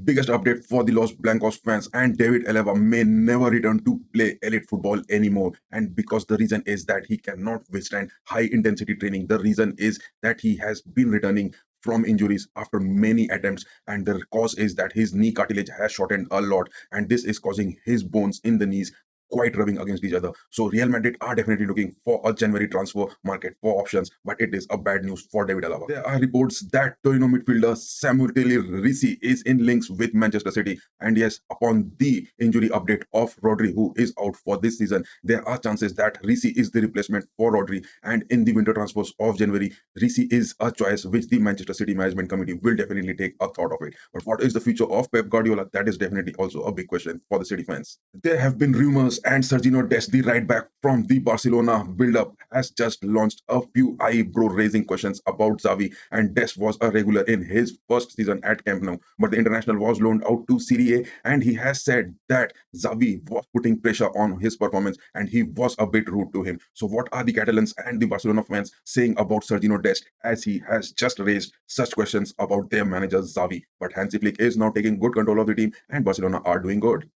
Biggest update for the Los Blancos fans, and David Alaba may never return to play elite football anymore. And because the reason is that he cannot withstand high intensity training. The reason is that he has been returning from injuries after many attempts, and the cause is that his knee cartilage has shortened a lot, and this is causing his bones in the knees quite rubbing against each other. So Real Madrid are definitely looking for a January transfer market for options, but it is a bad news for David Alaba. There are reports that Torino midfielder Samuel Risi is in links with Manchester City, and yes, upon the injury update of Rodri, who is out for this season, there are chances that Risi is the replacement for Rodri, and in the winter transfers of January, Risi is a choice which the Manchester City management committee will definitely take a thought of it. But what is the future of Pep Guardiola? That is definitely also a big question for the City fans. There have been rumors, and Sergio Dest, the right back from the Barcelona build-up, has just launched a few eyebrow-raising questions about Xavi, and Dest was a regular in his first season at Camp Nou, but the international was loaned out to Serie A, and he has said that Xavi was putting pressure on his performance, and he was a bit rude to him. So what are the Catalans and the Barcelona fans saying about Sergio Dest, as he has just raised such questions about their manager Xavi? But Hansi Flick is now taking good control of the team, and Barcelona are doing good.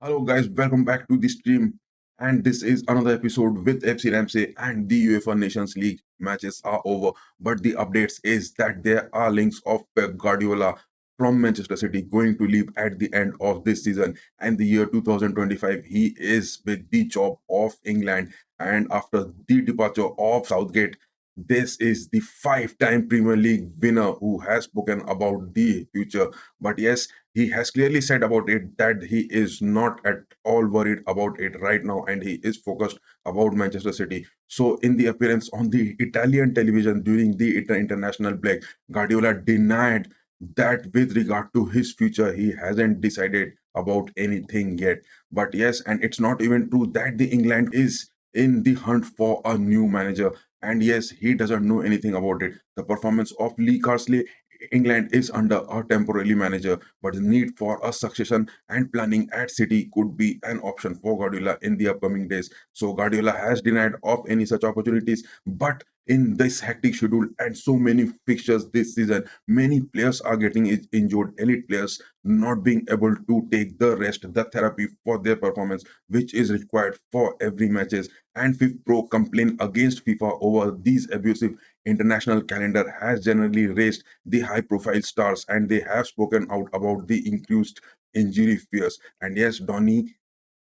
Hello, guys, welcome back to the stream. And this is another episode with FC RAMSAY, and the UEFA Nations League matches are over. But the updates is that there are links of Pep Guardiola from Manchester City going to leave at the end of this season. And the year 2025, he is with the job of England. And after the departure of Southgate, this is the five-time Premier League winner who has spoken about the future. But yes, he has clearly said about it that he is not at all worried about it right now, and he is focused about Manchester City. So in the appearance on the Italian television during the international break, Guardiola denied that with regard to his future he hasn't decided about anything yet. But yes, and it's not even true that the England is in the hunt for a new manager, and yes, he doesn't know anything about it. The performance of Lee Carsley, England is under a temporary manager, but the need for a succession and planning at City could be an option for Guardiola in the upcoming days. So Guardiola has denied of any such opportunities, but in this hectic schedule and so many fixtures this season, many players are getting injured. Elite players not being able to take the rest, the therapy for their performance, which is required for every matches. And FIFA Pro complain against FIFA over these abusive international calendar has generally raised the high profile stars, and they have spoken out about the increased injury fears. And yes, Donny,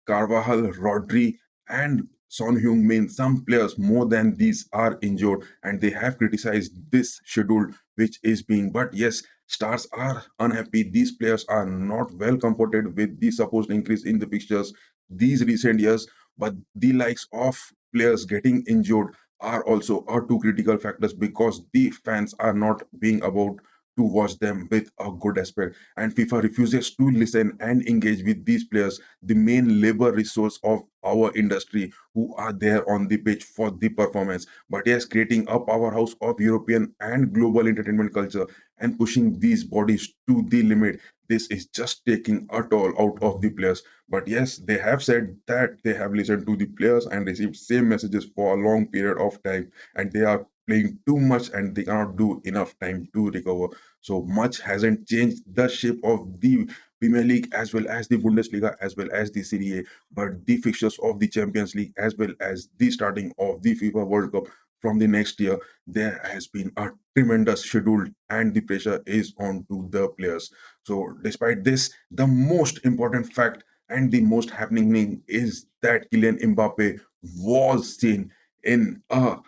Carvajal, Rodri, and Son Heung-min, some players more than these are injured, and they have criticized this schedule which is being. But yes, stars are unhappy. These players are not well comforted with the supposed increase in the fixtures these recent years. But the likes of players getting injured are also are two critical factors, because the fans are not being about to watch them with a good aspect, and FIFA refuses to listen and engage with these players, the main labor resource of our industry, who are there on the pitch for the performance. But yes, creating a powerhouse of European and global entertainment culture and pushing these bodies to the limit, this is just taking a toll out of the players. But yes, they have said that they have listened to the players and received same messages for a long period of time, and they are playing too much and they cannot do enough time to recover. So much hasn't changed the shape of the Premier League as well as the Bundesliga as well as the Serie A, but the fixtures of the Champions League as well as the starting of the FIFA World Cup from the next year, there has been a tremendous schedule and the pressure is on to the players. So despite this, the most important fact and the most happening thing is that Kylian Mbappe was seen in a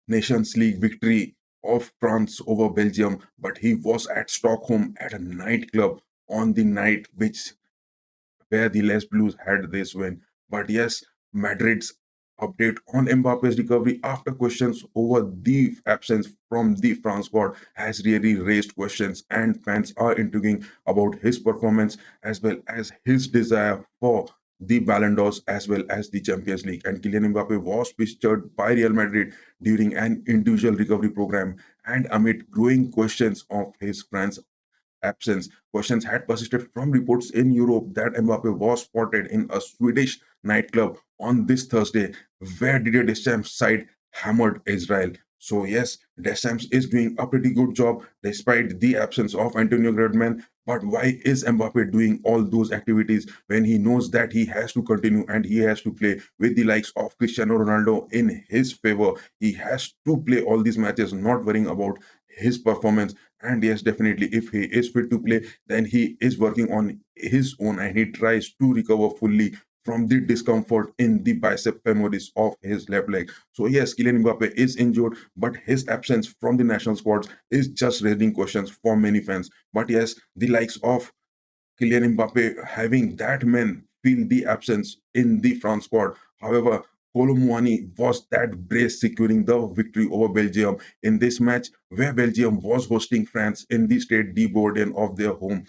Nations League victory of France over Belgium, but he was at Stockholm at a nightclub on the night which where the Les Blues had this win. But yes, Madrid's Update on Mbappe's recovery after questions over the absence from the France squad has really raised questions, and fans are intriguing about his performance as well as his desire for the Ballon d'Ors as well as the Champions League. And Kylian Mbappe was featured by Real Madrid during an individual recovery program, and amid growing questions of his France absence. Questions had persisted from reports in Europe that Mbappe was spotted in a Swedish nightclub on this Thursday, where Didier Deschamps' side hammered Israel. So yes, Deschamps is doing a pretty good job despite the absence of Antonio Griezmann. But why is Mbappe doing all those activities when he knows that he has to continue and he has to play with the likes of Cristiano Ronaldo in his favor? He has to play all these matches, not worrying about his performance. And yes, definitely, if he is fit to play, then he is working on his own and he tries to recover fully from the discomfort in the bicep femoris of his left leg. So yes, Kylian Mbappe is injured, but his absence from the national squads is just raising questions for many fans. But yes, the likes of Kylian Mbappe having that man feel the absence in the France squad. However, Colomwani was that brace securing the victory over Belgium in this match, where Belgium was hosting France in the Stade de Bourdieu of their home.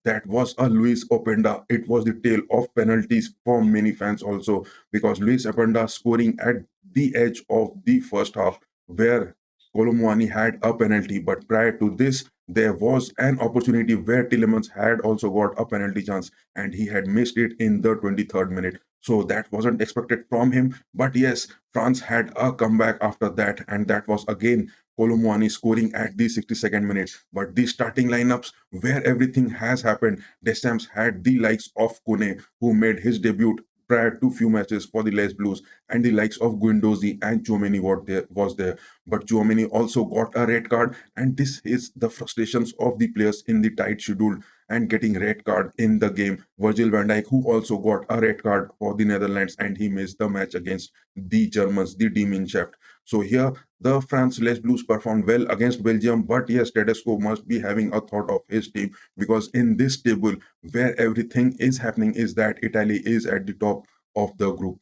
That was a Luis Openda. It was the tale of penalties for many fans also, because Luis Openda scoring at the edge of the first half, where Colomwani had a penalty. But prior to this, there was an opportunity where Tillemans had also got a penalty chance and he had missed it in the 23rd minute. So that wasn't expected from him. But yes, France had a comeback after that, and that was again Colomwani scoring at the 62nd minute. But the starting lineups where everything has happened, Deschamps had the likes of Kone, who made his debut prior to few matches for the Les Blues, and the likes of Guendouzi and Chouameni was there. But Chouameni also got a red card, and this is the frustrations of the players in the tight schedule and getting red card in the game. Virgil van Dijk, who also got a red card for the Netherlands, and he missed the match against the Germans, the Die Mannschaft. So here, the France Les Blues performed well against Belgium, but yes, Tedesco must be having a thought of his team, because in this table, where everything is happening, is that Italy is at the top of the group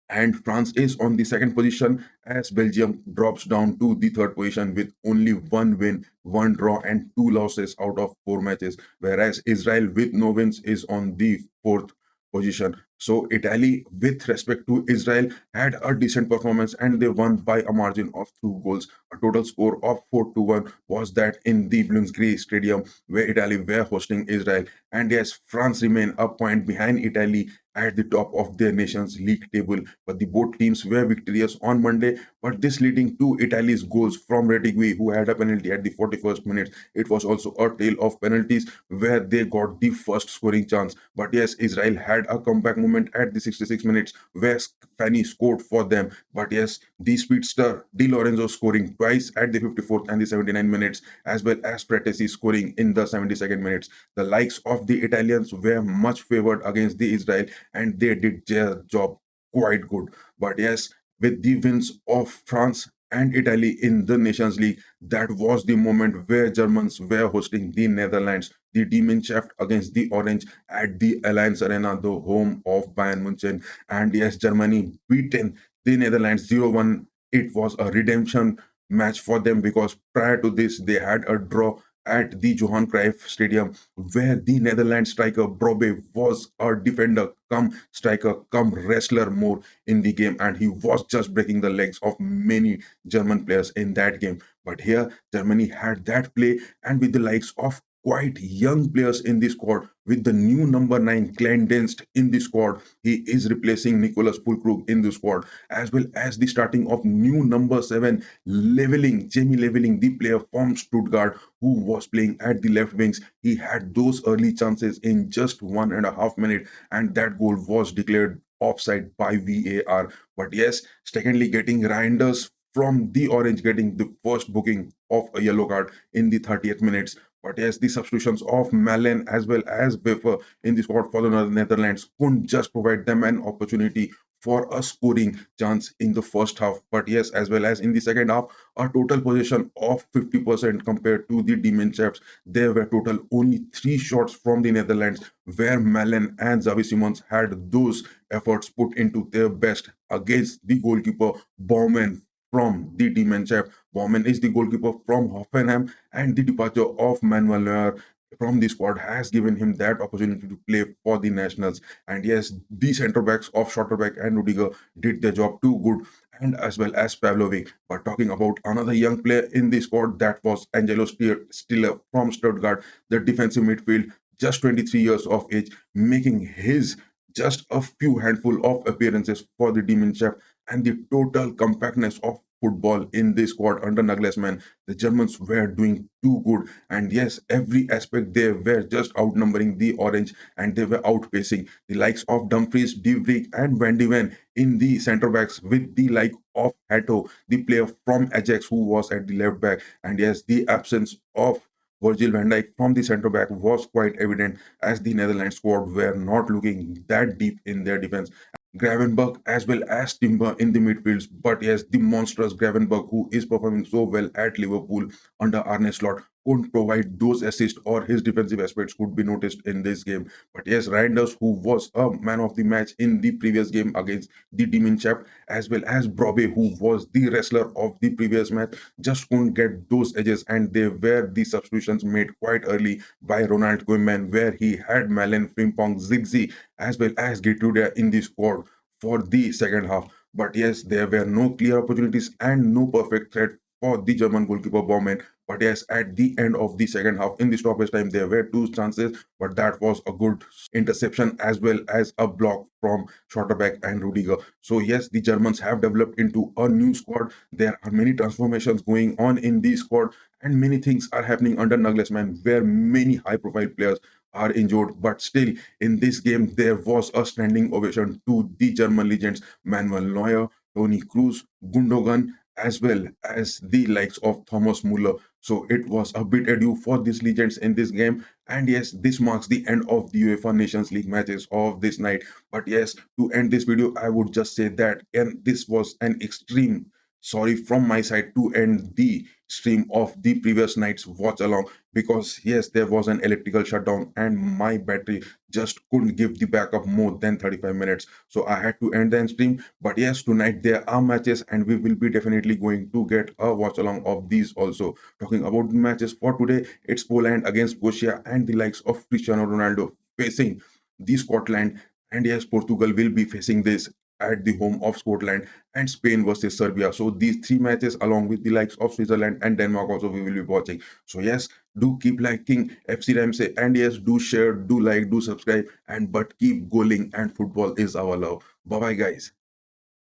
and France is on the second position as Belgium drops down to the third position with only one win, one draw, and two losses out of four matches, whereas Israel with no wins is on the fourth position. So Italy, with respect to Israel, had a decent performance and they won by a margin of 2 goals. A total score of 4-1 was that in the Bloomsbury Stadium where Italy were hosting Israel. And yes, France remain a point behind Italy at the top of their nation's league table. But the both teams were victorious on Monday. But this leading to Italy's goals from Retigui, who had a penalty at the 41st minute. It was also a tale of penalties where they got the first scoring chance. But yes, Israel had a comeback moment at the 66 minutes where Fanny scored for them. But yes, the speedster Di Lorenzo scoring twice at the 54th and the 79 minutes, as well as Fratesi scoring in the 72nd minutes. The likes of the Italians were much favored against the Israel, and they did their job quite good. But yes, with the wins of France and Italy in the Nations League, that was the moment where Germans were hosting the Netherlands, the Die Mannschaft against the Orange at the Allianz Arena, the home of Bayern Munich. And yes, Germany beaten the Netherlands 0-1. It was a redemption match for them because prior to this, they had a draw at the Johan Cruyff Stadium, where the Netherlands striker Brobbey was a defender, come striker, come wrestler more in the game, and he was just breaking the legs of many German players in that game. But here, Germany had that play, and with the likes of quite young players in the squad, with the new number 9 Glenn Denst in the squad, he is replacing Nicholas Fulkrug in the squad, as well as the starting of new number 7 Jamie Leveling, the player from Stuttgart who was playing at the left wings. He had those early chances in just 1.5 minutes, and that goal was declared offside by VAR. But yes, secondly, getting Reinders from the Orange getting the first booking of a yellow card in the 30th minutes. But yes, the substitutions of Malen as well as Biffer in the squad for the Netherlands couldn't just provide them an opportunity for a scoring chance in the first half. But yes, as well as in the second half, a total possession of 50% compared to the demon chaps. There were total only 3 shots from the Netherlands, where Malen and Xavi Simons had those efforts put into their best against the goalkeeper Baumann from the demon chap. Baumann is the goalkeeper from Hoffenheim, and the departure of Manuel Neuer from the squad has given him that opportunity to play for the nationals. And yes, the centre backs of Schotterbeck and Rudiger did their job too good, and as well as Pavlovic. But talking about another young player in the squad, that was Angelo Stiller from Stuttgart, the defensive midfield, just 23 years of age, making his just a few handful of appearances for the Demon Chef, and the total compactness of football in this squad under Nagelsmann. The Germans were doing too good, and yes, every aspect they were just outnumbering the Orange, and they were outpacing the likes of Dumfries, De Vrij, and Van de Ven in the centre backs, with the like of Hato, the player from Ajax who was at the left back. And yes, the absence of Virgil van Dijk from the centre back was quite evident, as the Netherlands squad were not looking that deep in their defense. Gravenberg as well as Timber in the midfields. But yes, the monstrous Gravenberg, who is performing so well at Liverpool under Arne Slot, couldn't provide those assists, or his defensive aspects could be noticed in this game. But yes, Reinders, who was a man of the match in the previous game against the Demon Chap, as well as Brobe, who was the wrestler of the previous match, just couldn't get those edges, and they were the substitutions made quite early by Ronald Koeman, where he had Malen, Frimpong, Zigzi, as well as Getrude in the squad for the second half. But yes, there were no clear opportunities and no perfect threat for the German goalkeeper Baumann. But yes, at the end of the second half, in the stoppage time, there were 2 chances, but that was a good interception as well as a block from Schotterbeck and Rudiger. So yes, the Germans have developed into a new squad. There are many transformations going on in the squad, and many things are happening under Nagelsmann, where many high-profile players are injured. But still, in this game, there was a standing ovation to the German legends Manuel Neuer, Toni Kroos, Gundogan, as well as the likes of Thomas Muller. So it was a bit adieu for these legends in this game. And yes, this marks the end of the UEFA Nations League matches of this night. But yes, to end this video, I would just say that, and this was an extreme sorry from my side to end the stream of the previous night's watch along, because yes, there was an electrical shutdown and my battery just couldn't give the backup more than 35 minutes, so I had to end the stream. But yes, tonight there are matches, and we will be definitely going to get a watch along of these also. Talking about the matches for today, it's Poland against Croatia and the likes of Cristiano Ronaldo facing the Scotland, and yes, Portugal will be facing this at the home of Scotland, and Spain versus Serbia. So these 3 matches, along with the likes of Switzerland and Denmark, also we will be watching. So yes, do keep liking FC Ramsay, and yes, do share, do like, do subscribe, and but keep goaling, and football is our love. Bye bye, guys.